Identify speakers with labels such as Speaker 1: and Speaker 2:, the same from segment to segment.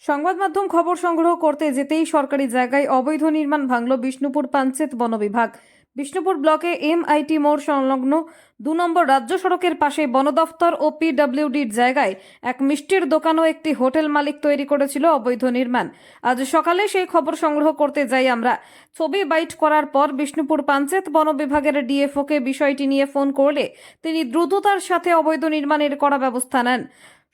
Speaker 1: সংবাদ মাধ্যম খবর সংগ্রহ করতে যেতেই সরকারি জায়গায় অবৈধ নির্মাণ ভাঙল বিষ্ণুপুর পাঞ্চেত বন বিভাগ। বিষ্ণুপুর ব্লকে MIT মোড় সংলগ্ন 2 নম্বর রাজ্য সড়কের পাশে বন দফতর ও PWDর জায়গায় এক মিষ্টির দোকান ও একটি হোটেল মালিক তৈরি করেছিল অবৈধ নির্মাণ। আজ সকালে সেই খবর সংগ্রহ করতে যাই আমরা। ছবি বাইট করার পর বিষ্ণুপুর পাঞ্চেত বন বিভাগের DFOকে বিষয়টি নিয়ে ফোন করলে তিনি দ্রুততার সাথে অবৈধ নির্মাণের কড়া ব্যবস্থা নেন।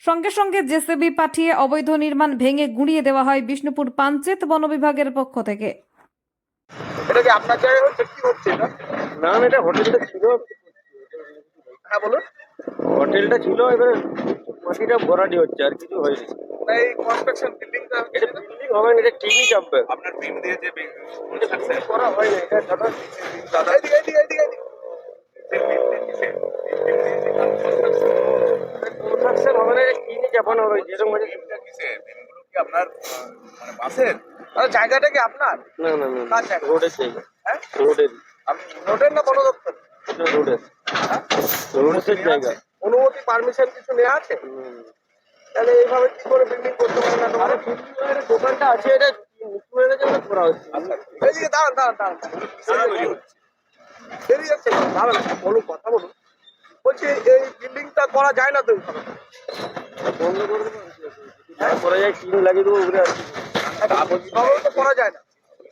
Speaker 1: সঙ্গে সঙ্গে জেসিবি পাঠিয়ে অবৈধ নির্মাণ ভেঙে গুঁড়িয়ে দেওয়া হয় বিষ্ণুপুর পাঞ্চেত বন বিভাগের পক্ষ থেকে।
Speaker 2: এটা কি আপনার জায়গায় হচ্ছে? কি হচ্ছে এটা?
Speaker 3: না এটা হোটেলটা ছিল।
Speaker 2: হ্যাঁ বলুন।
Speaker 3: হোটেলটা ছিল, এবারে মাটিটা ভরাটি হচ্ছে, আর কিছু হয়নি।
Speaker 2: এই কনস্ট্রাকশন বিল্ডিংটা
Speaker 3: এটা বিল্ডিং হবে না, এটা টিভি চাপবে।
Speaker 2: আপনার টিম দিয়ে যে
Speaker 3: করা হয় না, এটা দাদা
Speaker 2: দাদা এদিকে এদিকে এদিকে
Speaker 3: কনস্ট্রাকশন হবে না, এটা টিভি চাপানো হবে। যেরকম মানে
Speaker 2: টিমটা কিসে? টিমগুলো কি আপনার মানে বাসের? আর জায়গাটা কি আপনার?
Speaker 3: না না না
Speaker 2: কার জায়গা?
Speaker 3: রোডের জায়গা।
Speaker 2: হ্যাঁ
Speaker 3: রোডের
Speaker 2: আপনি রোডের না বন দপ্তর?
Speaker 3: রোডের রোডের জায়গা।
Speaker 2: অনুমতি পারমিশন কিছু নেওয়া আছে? তাহলে এইভাবে কি করে বিল্ডিং করতে পারে না তোমার?
Speaker 3: দোকানটা আছে, এটা নিচু হয়ে গেছে, ওটা করা হচ্ছে।
Speaker 2: এইদিকে দাঁড়ান দাঁড়ান দাঁড়ান বেরিয়ে যাচ্ছে না, দাঁড়ান বলুন, কথা বলুন। বলছি এই বিল্ডিংটা করা যায় না তো এইভাবে?
Speaker 3: বন্ধ করে দেবো, করা যায়, টিন লাগিয়ে দেবো উপরে।
Speaker 2: এইভাবেও তো করা যায় না।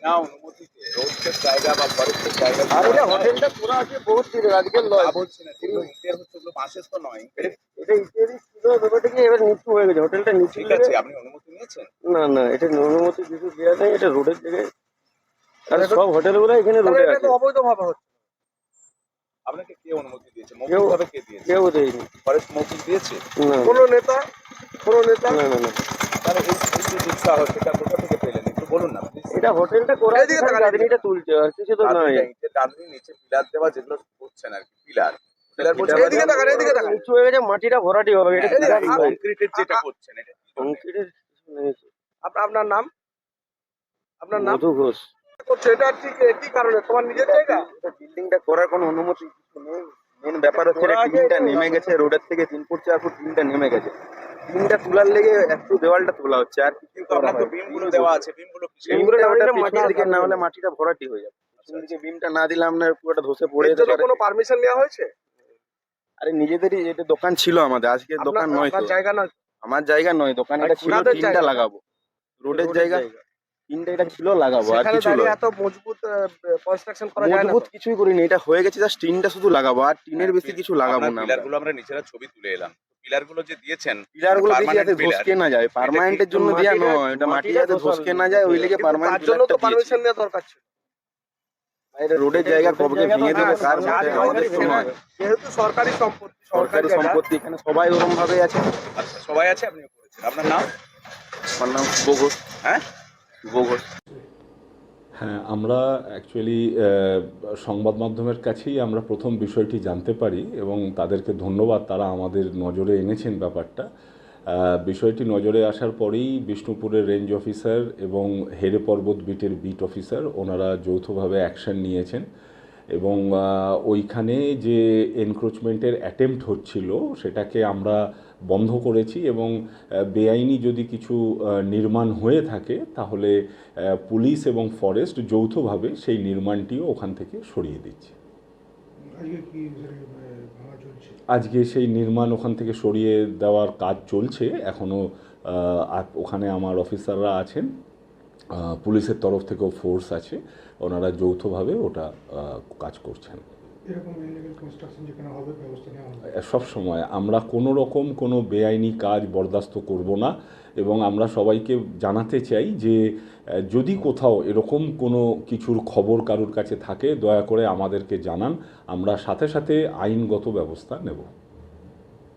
Speaker 2: না অনুমতিতে রোডের জায়গা বা ফরেস্টের জায়গা।
Speaker 3: আর এটা হোটেলটা পুরো আছে বহুত দিন আজকের লয়।
Speaker 2: বলছি না যেগুলো ইটের হচ্ছে ওগুলো বাঁশের তো নয়।
Speaker 3: এটা ইত্যাদি ছিল ব্যাপারটা কি, এবার নিচু হয়ে গেছে, হোটেলটা নিচু।
Speaker 2: ঠিক আছে, আপনি অনুমতি নিয়েছেন?
Speaker 3: না না, এটা অনুমতি কিছু দেওয়া নেই, এটা রোডের জায়গায়। আর সব হোটেলগুলো এখানে রোডে
Speaker 2: এটা
Speaker 3: আছে।
Speaker 2: তো অবৈধভাবে হচ্ছে। আপনাকে কে অনুমতি দিয়েছে? মৌখিকভাবে কে দিয়েছে?
Speaker 3: কেউ দেয়নি।
Speaker 2: ফরেস্ট মৌখিক দিয়েছে?
Speaker 3: না
Speaker 2: কোনো নেতা? কোনো নেতা?
Speaker 3: না না না,
Speaker 2: তাহলে এই যে উৎসাহ সেটা কোথা থেকে পেলেন একটু বলুন না প্লিজ।
Speaker 3: এটা হোটেলটা করা আছে,
Speaker 2: এদিকে তাকান,
Speaker 3: গাড়িটা তুলছে, আর কিছু তো নয়।
Speaker 2: দাদুর নিচে পিলার দেওয়া যেগুলো করছেন আর কি, পিলার পিলার বলছেন। এদিকে তাকান, এদিকে তাকান।
Speaker 3: নিচু হয়ে গেছে, মাটিটা ভরাটি হবে। এটা
Speaker 2: কংক্রিটের যেটা করছেন এটা
Speaker 3: কংক্রিটের কিছু নেই।
Speaker 2: আপনার নাম? আপনার নাম?
Speaker 3: মধু ঘোষ।
Speaker 2: করছে এটা ঠিক কি কারণে? তোমার নিজের জায়গা?
Speaker 3: বিল্ডিংটা করার কোনো অনুমতি কিছু নেই। মেন ব্যাপার হচ্ছে টিনটা নেমে গেছে রোডের থেকে 3 ফুট 4 ফুট টিনটা নেমে গেছে। টিনটা তোলার লেগে একটু দেওয়ালটা তোলা হচ্ছে, আর কিছু
Speaker 2: কিন্তু আপনার তো বিমগুলো দেওয়া আছে, বিমগুলো কিসের?
Speaker 3: বিমগুলো মাটির দিকে না হলে মাটিটা ভরাটি হয়ে যাবে। দিকে বিমটা না দিলে আপনার পুরোটা ধসে পড়ে
Speaker 2: এর
Speaker 3: যেতে
Speaker 2: জন্য
Speaker 3: পারে।
Speaker 2: কোনো পারমিশন নেওয়া হয়েছে?
Speaker 3: আরে নিজেদেরই এটা দোকান ছিল আমাদের, আজকে দোকান নয় তো।
Speaker 2: আপনার জায়গা নয়?
Speaker 3: আমার জায়গা নয়, দোকান এটা ছিল,
Speaker 2: আপনাদের
Speaker 3: টিনটা
Speaker 2: জায়গা?
Speaker 3: লাগাবো রোডের জায়গা। টিনটা এটা ছিল লাগাবো, আর
Speaker 2: সেখানে
Speaker 3: কিছু
Speaker 2: দাঁড়িয়ে
Speaker 3: নয়।
Speaker 2: এত মজবুত কনস্ট্রাকশন করা যায় না
Speaker 3: মজবুত
Speaker 2: তো?
Speaker 3: কিছুই করিনি, এটা হয়ে গেছে, জাস্ট টিনটা শুধু লাগাবো, আর টিনের বেশি কিছু লাগাবো না।
Speaker 2: পিলারগুলো আমরা নিচেরা ছবি তুলে এলাম। পিলারগুলো যে দিয়েছেন,
Speaker 3: পিলারগুলো দিয়েছি যাতে ধসকে না যায়, পার্মানেন্টের জন্য দেয়া নয়, এটা মাটি যাতে ধসকে না যায় ওই লেগে পার্মানেন্ট।
Speaker 2: তার জন্য তো পারমিশন নেওয়া দরকার ছিল।
Speaker 3: এটা রোডের জায়গা কবে ভেঙে দেবে কার মধ্যে, আমাদের তো নয়।
Speaker 2: যেহেতু সরকারি সম্পত্তি,
Speaker 3: সরকারি সম্পত্তি, এখানে সবাই ওরকম ভাবে আছে।
Speaker 2: আচ্ছা সবাই আছে, আপনি করেছেন। আপনার নাম?
Speaker 3: আমার নাম শুভঘোষ।
Speaker 2: হ্যাঁ
Speaker 3: শুভঘোষ।
Speaker 4: হ্যাঁ, আমরা অ্যাকচুয়ালি সংবাদ মাধ্যমের কাছেই আমরা প্রথম বিষয়টি জানতে পারি এবং তাদেরকে ধন্যবাদ, তারা আমাদের নজরে এনেছেন ব্যাপারটা। বিষয়টি নজরে আসার পরেই বিষ্ণুপুরের রেঞ্জ অফিসার এবং হেরে পর্বত বিটের বিট অফিসার ওনারা যৌথভাবে অ্যাকশন নিয়েছেন এবং ওইখানে যে এনক্রোচমেন্টের অ্যাটেম্প্ট হচ্ছিল সেটাকে আমরা বন্ধ করেছি এবং বেআইনি যদি কিছু নির্মাণ হয়ে থাকে তাহলে পুলিশ এবং ফরেস্ট যৌথভাবে সেই নির্মাণটিও ওখান থেকে সরিয়ে দিচ্ছে। আজকে সেই নির্মাণ ওখান থেকে সরিয়ে দেওয়ার কাজ চলছে এখনও। ওখানে আমার অফিসাররা আছেন, পুলিশের তরফ থেকেও ফোর্স আছে, ওনারা যৌথভাবে ওটা কাজ করছেন। সব সময় আমরা কোনো রকম কোনো বেআইনি কাজ বরদাস্ত করব না এবং আমরা সবাইকে জানাতে চাই যে যদি কোথাও এরকম কোনো কিছুর খবর কারোর কাছে থাকে দয়া করে আমাদেরকে জানান, আমরা সাথে সাথে আইনগত ব্যবস্থা নেব।